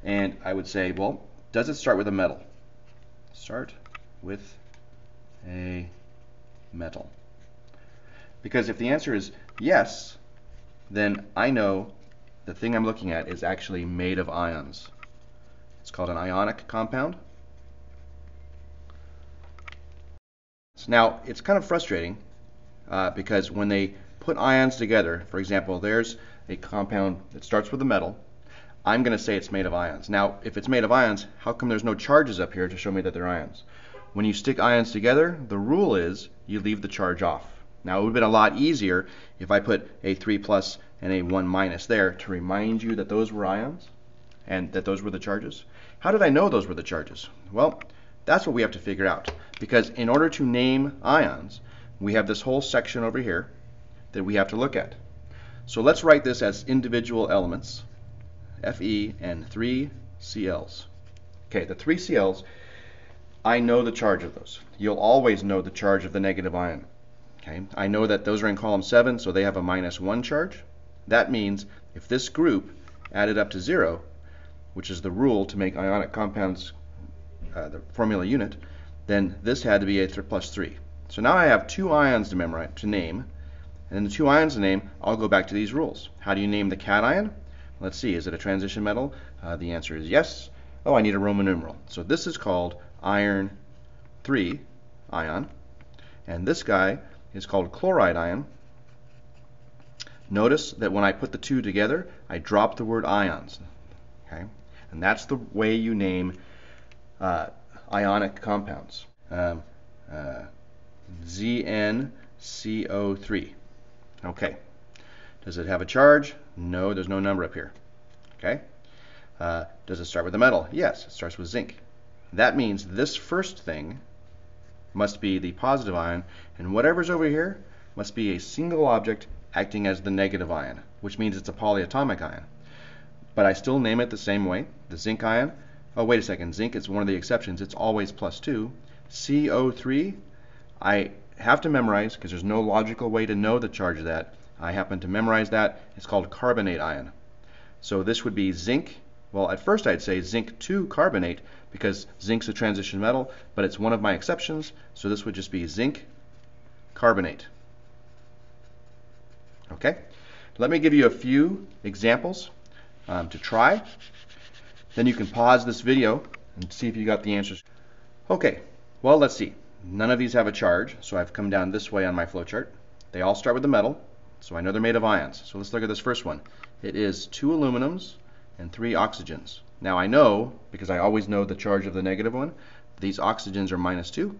And I would say, well, does it start with a metal? Start with a metal. Because if the answer is yes, then I know the thing I'm looking at is actually made of ions. It's called an ionic compound. Now, it's kind of frustrating because when they put ions together, for example, there's a compound that starts with a metal. I'm going to say it's made of ions. Now, if it's made of ions, how come there's no charges up here to show me that they're ions? When you stick ions together, the rule is you leave the charge off. Now, it would have been a lot easier if I put a 3 plus and a 1 minus there to remind you that those were ions and that those were the charges. How did I know those were the charges? Well, that's what we have to figure out. Because in order to name ions, we have this whole section over here that we have to look at. So let's write this as individual elements, Fe and 3 Cls. Okay, the 3 Cls, I know the charge of those. You'll always know the charge of the negative ion. Okay, I know that those are in column 7, so they have a -1 charge. That means if this group added up to 0, which is the rule to make ionic compounds the formula unit, then this had to be a +3. So now I have 2 ions to memorize, to name, and the 2 ions to name, I'll go back to these rules. How do you name the cation? Let's see, is it a transition metal? The answer is yes. Oh, I need a Roman numeral. So this is called iron 3 ion, and this guy is called chloride ion. Notice that when I put the two together, I drop the word ions. Okay, and that's the way you name ionic compounds. ZnCO3. Okay. Does it have a charge? No, there's no number up here. Okay. Does it start with a metal? Yes, it starts with zinc. That means this first thing must be the positive ion, and whatever's over here must be a single object acting as the negative ion, which means it's a polyatomic ion. But I still name it the same way. The zinc ion, oh wait a second, zinc is one of the exceptions. It's always +2. CO3, I have to memorize because there's no logical way to know the charge of that. I happen to memorize that. It's called carbonate ion. So this would be zinc. Well, at first I'd say zinc 2 carbonate because zinc's a transition metal, but it's one of my exceptions, so this would just be zinc carbonate. Okay, let me give you a few examples to try. Then you can pause this video and see if you got the answers. Okay, well, let's see. None of these have a charge, so I've come down this way on my flowchart. They all start with a metal, so I know they're made of ions. So let's look at this first one. It is 2 aluminums and 3 oxygens. Now I know, because I always know the charge of the negative one, these oxygens are -2.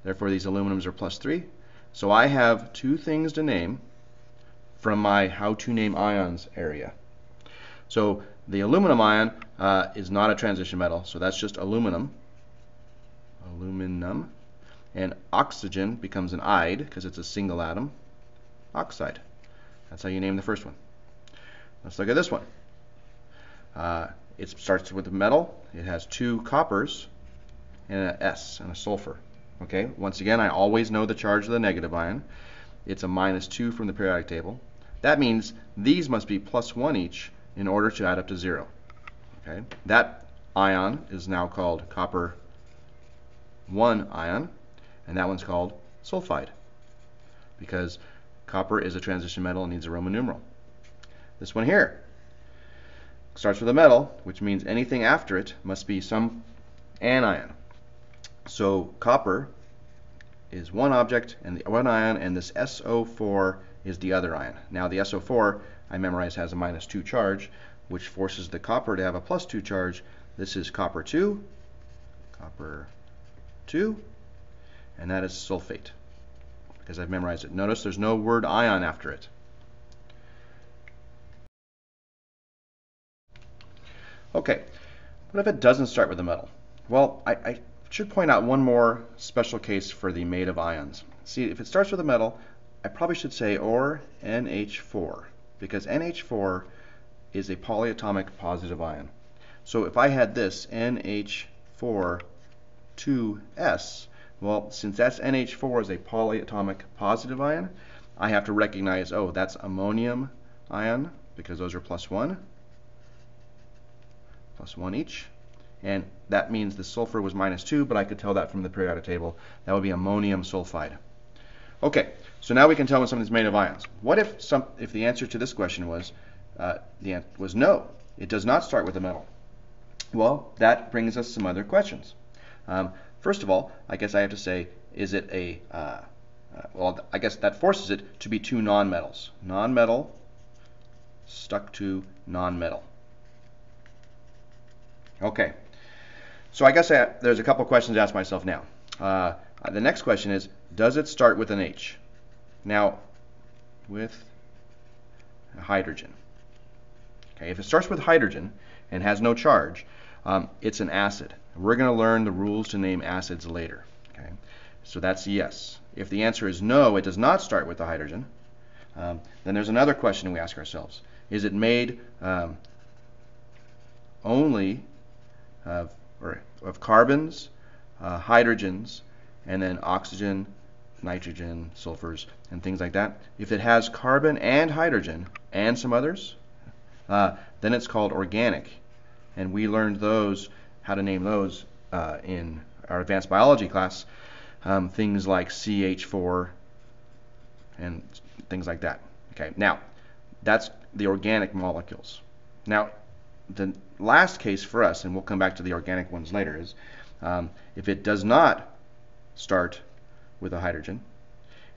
Therefore, these aluminums are +3. So I have 2 things to name from my how to name ions area. So the aluminum ion is not a transition metal, so that's just aluminum. Aluminum. And oxygen becomes an ide because it's a single atom. Oxide. That's how you name the first one. Let's look at this one. It starts with a metal. It has 2 coppers and an S and a sulfur. Okay, once again, I always know the charge of the negative ion. It's a -2 from the periodic table. That means these must be +1 each in order to add up to 0. Okay, that ion is now called copper 1 ion, and that one's called sulfide because copper is a transition metal and needs a Roman numeral. This one here starts with a metal, which means anything after it must be some anion. So copper is one object and the one ion, and this SO4 is the other ion. Now the SO4 I memorize has a -2 charge, which forces the copper to have a +2 charge. This is copper 2, and that is sulfate because I've memorized it. Notice there's no word ion after it. Okay, what if it doesn't start with a metal? Well, I should point out one more special case for the made of ions. See, if it starts with a metal, I probably should say or NH4, because NH4 is a polyatomic positive ion. So if I had this NH4 2S, well, since that's NH4 is a polyatomic positive ion, I have to recognize, oh, that's ammonium ion, because those are +1, plus 1 each. And that means the sulfur was -2, but I could tell that from the periodic table. That would be ammonium sulfide. Okay, so now we can tell when something's made of ions. What if the answer to this question was no, it does not start with a metal? Well, that brings us some other questions. First of all, I guess I have to say, is it a well, I guess that forces it to be two nonmetals. Nonmetal stuck to nonmetal. Okay, so I guess there's a couple questions to ask myself now. The next question is, does it start with an H? Now, with a hydrogen. Okay, if it starts with hydrogen and has no charge, it's an acid. We're going to learn the rules to name acids later. Okay, so that's yes. If the answer is no, it does not start with the hydrogen, then there's another question we ask ourselves. Is it made only of carbons, hydrogens, and then oxygen, nitrogen, sulfurs, and things like that? If it has carbon and hydrogen and some others, then it's called organic. And we learned how to name those in our advanced biology class, things like CH4 and things like that. Okay, now that's the organic molecules. Now, the last case for us, and we'll come back to the organic ones later, is if it does not start with a hydrogen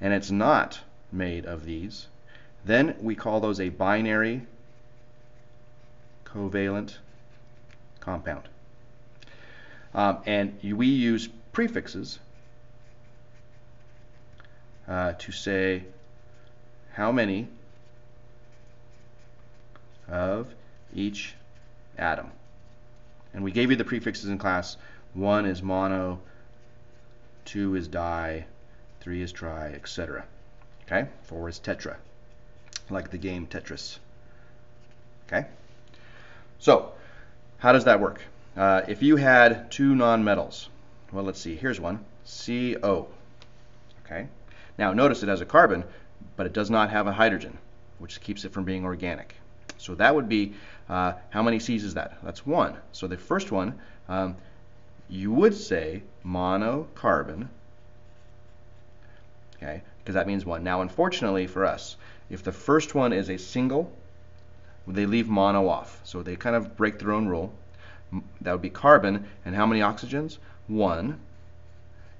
and it's not made of these, then we call those a binary covalent compound. And we use prefixes to say how many of each atom. And we gave you the prefixes in class. 1 is mono, 2 is di, 3 is tri, etc. Okay? 4 is tetra, like the game Tetris. Okay? So, how does that work? If you had two nonmetals, well, let's see, here's one, CO. Okay? Now, notice it has a carbon, but it does not have a hydrogen, which keeps it from being organic. So that would be, how many C's is that? That's 1. So the first one, you would say monocarbon, okay, because that means 1. Now, unfortunately for us, if the first one is a single, they leave mono off. So they kind of break their own rule. That would be carbon, and how many oxygens? 1.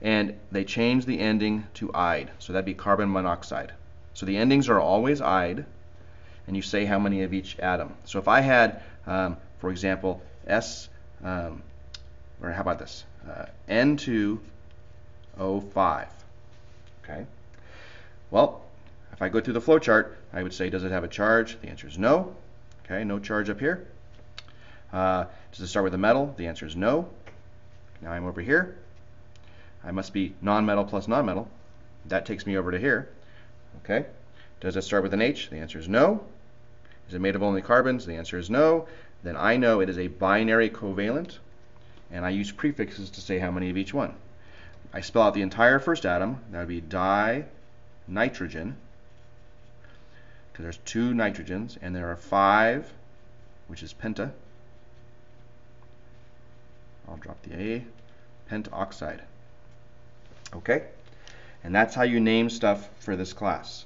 And they change the ending to "ide," so that'd be carbon monoxide. So the endings are always "ide," and you say how many of each atom. So if I had, for example, or how about this, N2O5, okay? Well, if I go through the flow chart, I would say, does it have a charge? The answer is no. Okay, no charge up here. Does it start with a metal? The answer is no. Now I'm over here. I must be nonmetal plus nonmetal. That takes me over to here. Okay. Does it start with an H? The answer is no. Is it made of only carbons? The answer is no. Then I know it is a binary covalent, and I use prefixes to say how many of each one. I spell out the entire first atom. That would be dinitrogen, because there's 2 nitrogens, and there are 5, which is penta. I'll drop the A, pentoxide. Okay? And that's how you name stuff for this class.